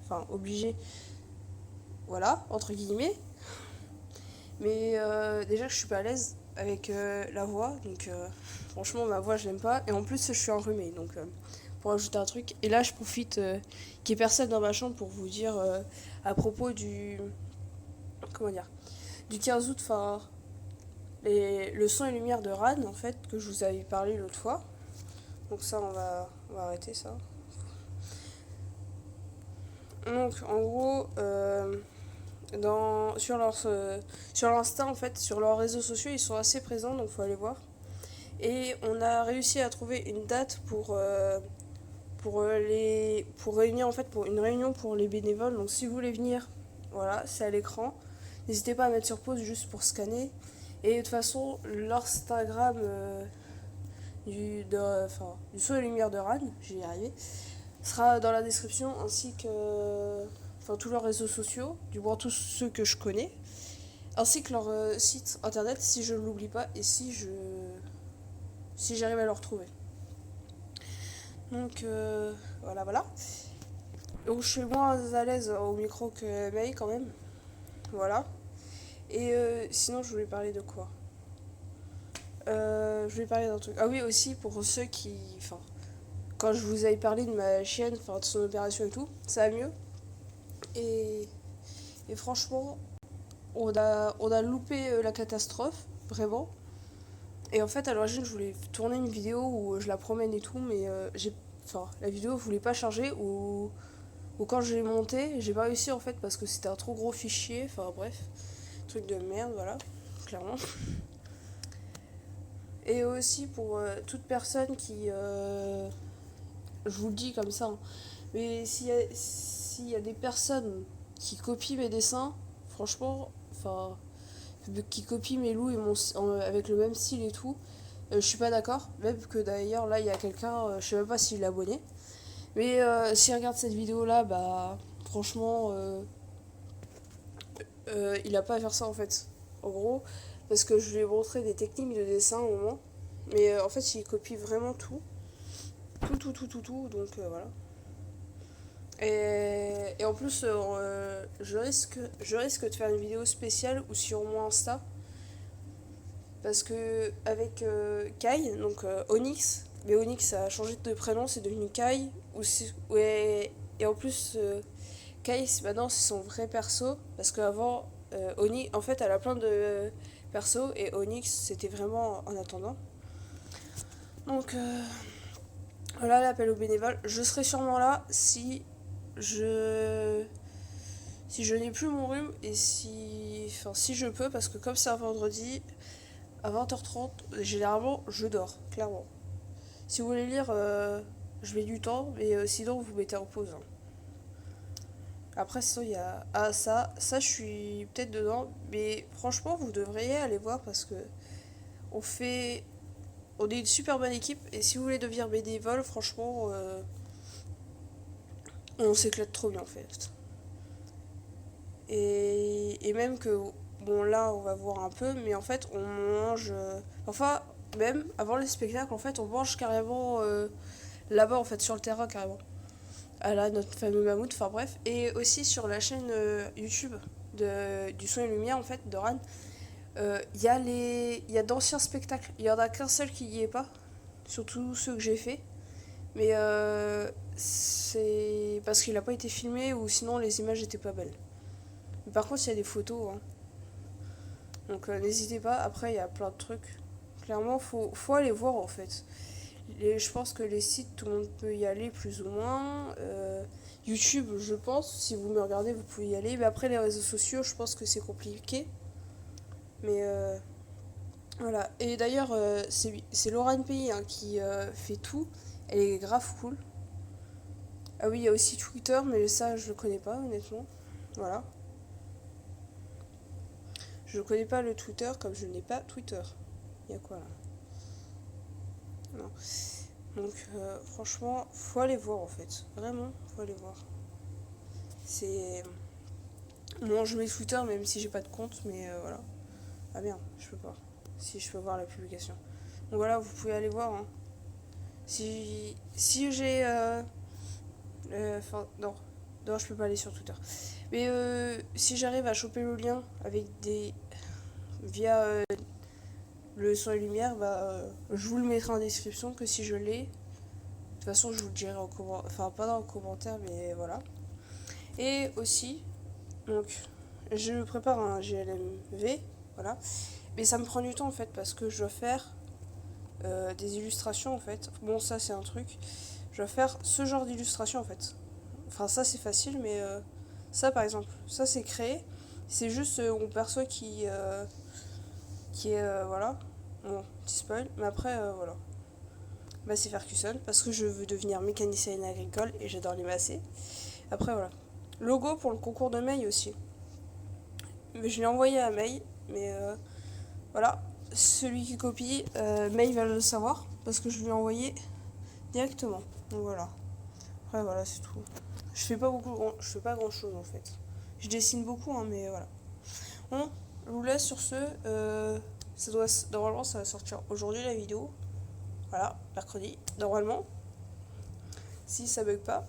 enfin obligé, voilà, entre guillemets. Mais déjà je suis pas à l'aise avec la voix, donc franchement ma voix je l'aime pas. Et en plus je suis enrhumée, donc pour ajouter un truc. Et là je profite qu'il y ait personne dans ma chambre pour vous dire à propos du... Comment dire, du 15 août, enfin le son et lumière de Ran en fait, que je vous avais parlé l'autre fois. Donc ça on va arrêter ça. Donc en gros, sur l'Insta en fait, sur leurs réseaux sociaux, ils sont assez présents, donc faut aller voir. Et on a réussi à trouver une date pour réunir en fait pour une réunion pour les bénévoles. Donc si vous voulez venir, voilà, c'est à l'écran. N'hésitez pas à mettre sur pause juste pour scanner. Et de toute façon, l'Instagram du Saut et Lumière de Ran, j'y ai arrivé, sera dans la description ainsi que tous leurs réseaux sociaux, du moins tous ceux que je connais, ainsi que leur site internet si je ne l'oublie pas et si j'arrive à le retrouver. Donc voilà, voilà. Donc je suis moins à l'aise au micro que May quand même. Voilà. Et sinon, je voulais parler de quoi Je voulais parler d'un truc. Ah oui, aussi pour ceux qui. Enfin, quand je vous avais parlé de ma chienne, enfin de son opération et tout, ça va mieux. Et, et franchement, on a loupé la catastrophe, vraiment. Et en fait, à l'origine, je voulais tourner une vidéo où je la promène et tout, mais la vidéo voulait pas charger ou quand je l'ai montée, j'ai pas réussi en fait parce que c'était un trop gros fichier. Enfin bref, truc de merde, voilà, clairement. Et aussi pour toute personne qui, je vous le dis comme ça, hein, mais s'il y a des personnes qui copient mes dessins, franchement, enfin, qui copient mes loups et avec le même style et tout, je suis pas d'accord. Même que d'ailleurs, là, il y a quelqu'un, je sais même pas s'il est abonné. Mais s'il regarde cette vidéo là, bah, franchement, il a pas à faire ça en fait. En gros, parce que je lui ai montré des techniques de dessin au moment. Mais en fait, il copie vraiment tout. Tout, tout, tout, tout, tout. Donc voilà. Et en plus, je risque de faire une vidéo spéciale ou sur mon Insta. Parce que avec Kai, donc Onyx, mais Onyx a changé de prénom, c'est devenu Kai. Ouais, et en plus, Kai, maintenant c'est son vrai perso. Parce qu'avant, Onyx, en fait, elle a plein de persos. Et Onyx, c'était vraiment en attendant. Donc voilà l'appel aux bénévoles. Je serai sûrement là je si je n'ai plus mon rhume et si je peux, parce que comme c'est un vendredi, à 20h30, généralement, je dors, clairement. Si vous voulez lire, je mets du temps, mais sinon, vous mettez en pause, hein. Après, sinon, il y a... Ah, ça, je suis peut-être dedans, mais franchement, vous devriez aller voir parce que on fait... On est une super bonne équipe, et si vous voulez devenir bénévole, franchement, on s'éclate trop bien, en fait. Et même que, bon là on va voir un peu, mais en fait on mange... enfin, même avant les spectacles, en fait on mange carrément là-bas en fait, sur le terrain carrément. À là, notre fameux mammouth, enfin bref. Et aussi sur la chaîne YouTube du Son et Lumière en fait, de Ran, il y a d'anciens spectacles. Il y en a qu'un seul qui y est pas, surtout ceux que j'ai fait. Mais c'est parce qu'il a pas été filmé ou sinon les images étaient pas belles. Mais par contre, il y a des photos, hein. Donc n'hésitez pas, après il y a plein de trucs. Clairement, faut aller voir en fait. Je pense que les sites, tout le monde peut y aller plus ou moins. YouTube, je pense, si vous me regardez, vous pouvez y aller. Mais après, les réseaux sociaux, je pense que c'est compliqué. Mais voilà. Et d'ailleurs, c'est Laurent Pays hein, qui fait tout. Elle est grave cool. Ah oui, il y a aussi Twitter, mais ça, je le connais pas, honnêtement. Voilà. Je ne connais pas le Twitter comme je n'ai pas Twitter. Il y a quoi là? Non. Donc franchement, faut aller voir en fait. Vraiment, faut aller voir. C'est. Bon, je mets Twitter même si j'ai pas de compte, mais voilà. Ah merde, je peux pas. Si je peux voir la publication. Donc voilà, vous pouvez aller voir, hein. Si j'ai. Enfin, non. Non, je peux pas aller sur Twitter. Mais si j'arrive à choper le lien avec des via le son et lumière, je vous le mettrai en description que si je l'ai. De toute façon, je vous le dirai en commentaire, enfin pas dans le commentaire, mais voilà. Et aussi, donc, je prépare un GLMV, voilà. Mais ça me prend du temps en fait parce que je dois faire des illustrations en fait. Bon, ça c'est un truc. Je dois faire ce genre d'illustration en fait. Enfin, ça c'est facile, mais ça par exemple, ça c'est créé. C'est juste mon perso qui est voilà. Bon, petit spoil, mais après voilà. Massey Ferguson parce que je veux devenir mécanicienne agricole et j'adore les Massey. Après voilà. Logo pour le concours de May aussi. Mais je l'ai envoyé à May, mais voilà. Celui qui copie, May va le savoir parce que je lui ai envoyé directement. Donc voilà. Après voilà, c'est tout. Je fais pas grand chose en fait. Je dessine beaucoup, hein, mais voilà. Bon, je vous laisse sur ce. Normalement, ça va sortir aujourd'hui la vidéo. Voilà, mercredi, normalement. Si ça bug pas.